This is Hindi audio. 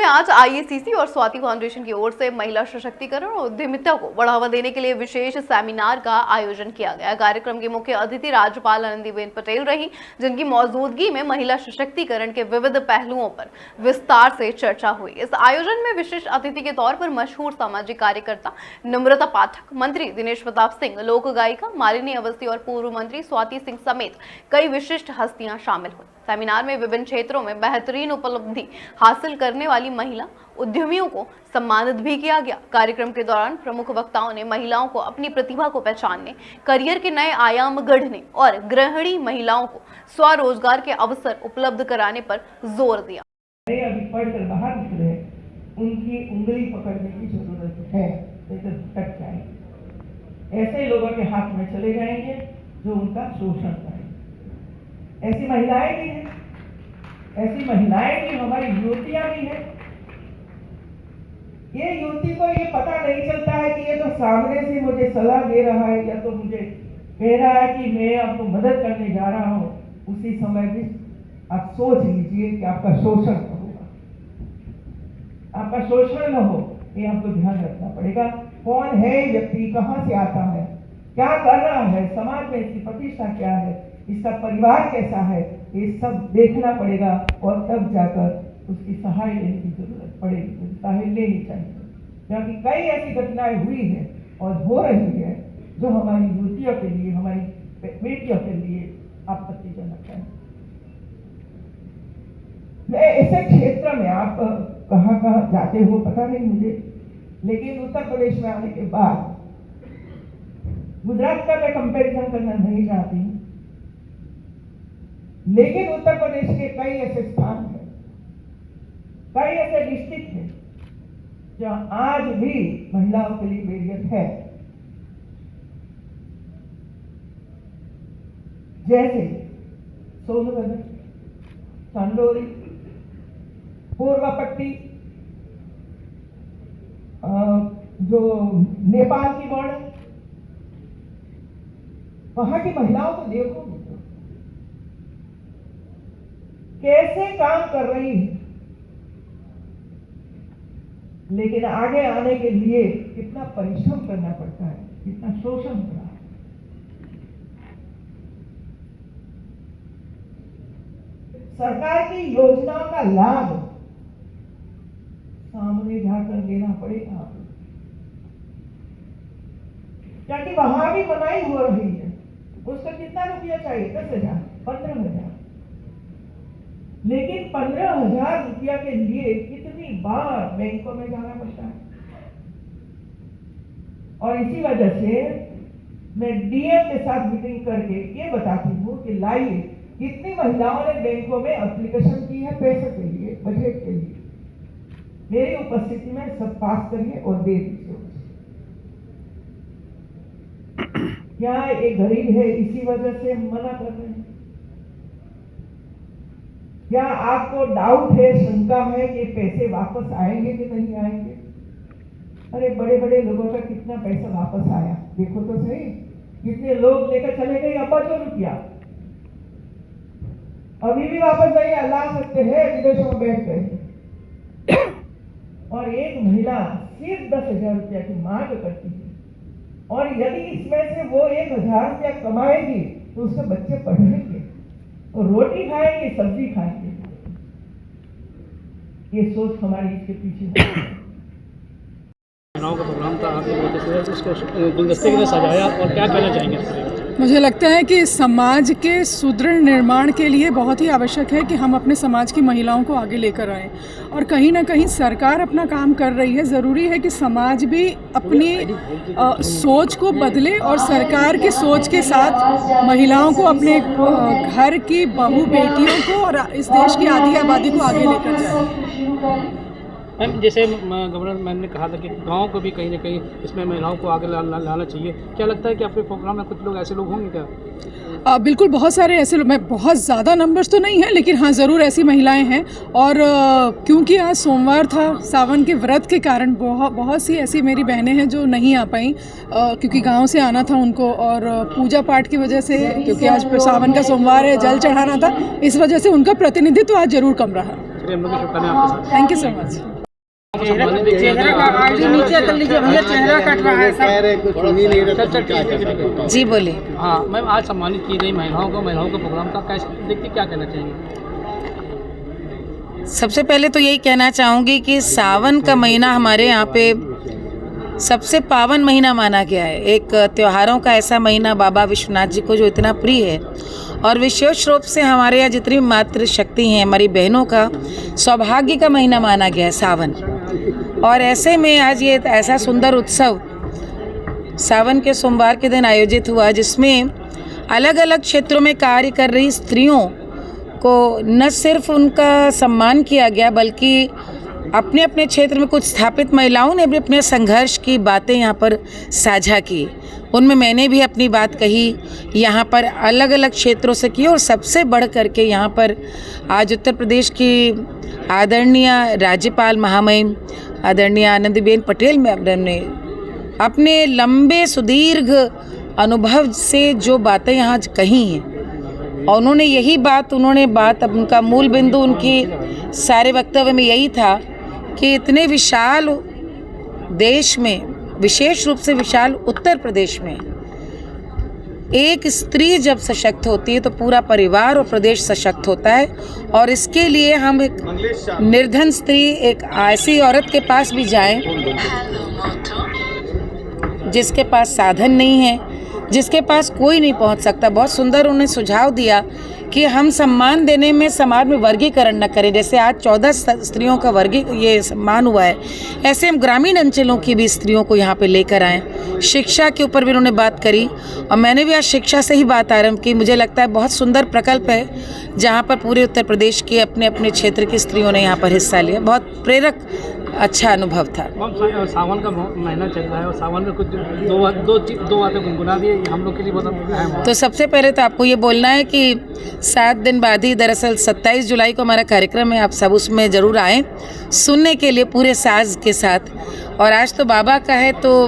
आज आईएसीसी और स्वाति फाउंडेशन की ओर से महिला सशक्तिकरण और उद्यमिता को बढ़ावा देने के लिए विशेष सेमिनार का आयोजन किया गया। कार्यक्रम की मुख्य अतिथि राज्यपाल आनंदीबेन पटेल रही, जिनकी मौजूदगी में महिला सशक्तिकरण के विविध पहलुओं पर विस्तार से चर्चा हुई। इस आयोजन में विशिष्ट अतिथि के तौर पर मशहूर सामाजिक कार्यकर्ता नम्रता पाठक, मंत्री दिनेश प्रताप सिंह, लोक गायिका मालिनी अवस्थी और पूर्व मंत्री स्वाति सिंह समेत कई विशिष्ट हस्तियां शामिल हुई। सेमिनार में विभिन्न क्षेत्रों में बेहतरीन उपलब्धि हासिल करने वाली महिला उद्यमियों को सम्मानित भी किया गया। कार्यक्रम के दौरान प्रमुख वक्ताओं ने महिलाओं को अपनी प्रतिभा को पहचानने, करियर के नए आयाम गढ़ने और गृहिणी महिलाओं को स्वरोजगार के अवसर उपलब्ध कराने पर जोर दिया। अभी पढ़कर बाहर निकले, उनकी उंगली पकड़ने की जरूरत है, नहीं तो भटक जाएंगे। ऐसे लोगों के हाथ में चले जाएंगे जो उनका शोषण करें। ऐसी महिलाएं भी हैं, ऐसी महिलाएं भी हमारी युवतियां भी हैं। ये युवती को ये पता नहीं चलता है कि ये तो सामने से मुझे सलाह दे रहा है या तो मुझे कह रहा है कि मैं आपको मदद करने जा रहा हूं, उसी समय भी आप सोच लीजिए कि आपका शोषण न होगा, आपका शोषण न हो, ये आपको ध्यान रखना पड़ेगा। कौन है व्यक्ति, कहां से आता है, क्या कर रहा है, समाज में इसकी प्रतिष्ठा क्या है, इसका परिवार कैसा है, ये सब देखना पड़ेगा और तब जाकर उसकी सहाय लेने की जरूरत पड़ेगी। सहाय लेनी चाहिए, क्योंकि कई ऐसी घटनाएं हुई है और हो रही है जो हमारी युवतियों के लिए, हमारी बेटियों के लिए आपत्तिजनक है। मैं ऐसे क्षेत्र में, आप कहाँ कहाँ जाते हो पता नहीं मुझे, लेकिन उत्तर प्रदेश में आने के बाद गुजरात का मैं कंपैरिजन करना नहीं चाहती, लेकिन उत्तर प्रदेश के कई ऐसे स्थान हैं, कई ऐसे डिस्ट्रिक्ट हैं जहां आज भी महिलाओं के लिए बैरियर है। जैसे सोनभद्र, चंदौली, पूर्वपट्टी, जो नेपाल की बॉर्डर, वहां की महिलाओं को देखो कैसे काम कर रही है, लेकिन आगे आने के लिए कितना परिश्रम करना पड़ता है, कितना शोषण हो रहा है। सरकार की योजनाओं का लाभ सामने जाकर देना पड़ेगा, क्योंकि वहां भी मनाही हो रही है। उसको कितना रुपया चाहिए? 10,000, 15,000, लेकिन 15,000 रुपया के लिए कितनी बार बैंकों में जाना पड़ता है। और इसी वजह से मैं डीएम के साथ मीटिंग करके ये बताती हूँ कि लाइए, कितनी महिलाओं ने बैंकों में एप्लीकेशन की है पैसे के लिए, बजट के लिए, मेरी उपस्थिति में सब पास करिए और दे दीजिए। क्या एक गरीब है इसी वजह से मना कर रहे हैं? क्या आपको डाउट है, शंका है कि पैसे वापस आएंगे कि नहीं आएंगे? अरे बड़े बड़े लोगों का कितना पैसा वापस आया, देखो तो सही। कितने लोग लेकर चले गए अरबों रुपया, अभी भी वापस नहीं ला सकते हैं, विदेशों में बैठ गए। और एक महिला सिर्फ 10,000 रुपया की मांग करती है, और यदि इसमें से वो 1,000 रुपया कमाएगी तो उसके बच्चे पढ़ेंगे और रोटी खाएंगे, सब्जी खाएंगे। ये सोच हमारी इसके पीछे है। का प्रोग्राम था, आपने उसको गुलदस्ते के लिए सजाया, और क्या कहना चाहेंगे? मुझे लगता है कि समाज के सुदृढ़ निर्माण के लिए बहुत ही आवश्यक है कि हम अपने समाज की महिलाओं को आगे लेकर आएं, और कहीं ना कहीं सरकार अपना काम कर रही है। ज़रूरी है कि समाज भी अपनी सोच को बदले और सरकार की सोच के साथ महिलाओं को, अपने घर की बहू बेटियों को और इस देश की आधी आबादी को आगे लेकर जाए। मैम, जैसे गवर्नर मैम ने कहा था कि गांव को भी कहीं ना कहीं इसमें महिलाओं को आगे लाना चाहिए, क्या लगता है कि आपके प्रोग्राम में कुछ लोग ऐसे लोग होंगे क्या? बिल्कुल, बहुत सारे ऐसे लोग, मैं बहुत ज़्यादा नंबर्स तो नहीं है, लेकिन हाँ ज़रूर ऐसी महिलाएं हैं। और क्योंकि आज सोमवार था, सावन के व्रत के कारण बहुत सी ऐसी मेरी बहनें हैं जो नहीं आ पाई, क्योंकि गांव से आना था उनको, और पूजा पाठ की वजह से, क्योंकि आज सावन का सोमवार है, जल चढ़ाना था, इस वजह से उनका प्रतिनिधित्व आज ज़रूर कम रहा। हम लोग की शुभकामनाएं आपके साथ। Thank you so much. चेहरा का आईडी नीचे कर लीजिए भैया, चेहरा कट रहा है सब। जी बोले। हाँ मैम, आज सम्मानित की गई महिलाओं का प्रोग्राम का कैसे देखते, क्या कहना चाहिए? सबसे पहले तो यही कहना चाहूँगी कि सावन का महीना हमारे यहाँ पे सबसे पावन महीना माना गया है। एक त्योहारों का ऐसा महीना बाबा विश्वनाथ जी को जो इतना प्रिय है, और विशेष रूप से हमारे यहाँ जितनी मातृशक्ति हैं, हमारी बहनों का सौभाग्य का महीना माना गया है सावन। और ऐसे में आज ये ऐसा सुंदर उत्सव सावन के सोमवार के दिन आयोजित हुआ, जिसमें अलग अलग क्षेत्रों में कार्य कर रही स्त्रियों को न सिर्फ उनका सम्मान किया गया, बल्कि अपने अपने क्षेत्र में कुछ स्थापित महिलाओं ने भी अपने संघर्ष की बातें यहाँ पर साझा की। उनमें मैंने भी अपनी बात कही, यहाँ पर अलग अलग क्षेत्रों से की। और सबसे बढ़ करके यहाँ पर आज उत्तर प्रदेश की आदरणीय राज्यपाल महामहिम आदरणीय आनंदीबेन पटेल मैडम ने अपने लंबे सुदीर्घ अनुभव से जो बातें यहाँ कही हैं, और उन्होंने बात अब उनका मूल बिंदु उनकी सारे वक्तव्य में यही था कि इतने विशाल देश में, विशेष रूप से विशाल उत्तर प्रदेश में, एक स्त्री जब सशक्त होती है तो पूरा परिवार और प्रदेश सशक्त होता है। और इसके लिए हम एक निर्धन स्त्री, एक ऐसी औरत के पास भी जाएं जिसके पास साधन नहीं है, जिसके पास कोई नहीं पहुंच सकता। बहुत सुंदर उन्होंने सुझाव दिया कि हम सम्मान देने में समाज में वर्गीकरण न करें। जैसे आज 14 स्त्रियों का ये सम्मान हुआ है, ऐसे हम ग्रामीण अंचलों की भी स्त्रियों को यहाँ पे लेकर आएँ। शिक्षा के ऊपर भी उन्होंने बात करी, और मैंने भी आज शिक्षा से ही बात आरंभ की। मुझे लगता है बहुत सुंदर प्रकल्प है, जहाँ पर पूरे उत्तर प्रदेश के अपने अपने क्षेत्र की स्त्रियों ने यहाँ पर हिस्सा लिया। बहुत प्रेरक अच्छा अनुभव था। सावन का महीना चल रहा है, और सावन में कुछ दो बातें गुनगुना दिए, हम लोग के लिए बहुत अहम है। तो सबसे पहले तो आपको ये बोलना है कि 7 दिन बाद ही, दरअसल 27 जुलाई को हमारा कार्यक्रम है, आप सब उसमें ज़रूर आएँ सुनने के लिए पूरे साज के साथ। और आज तो बाबा का है, तो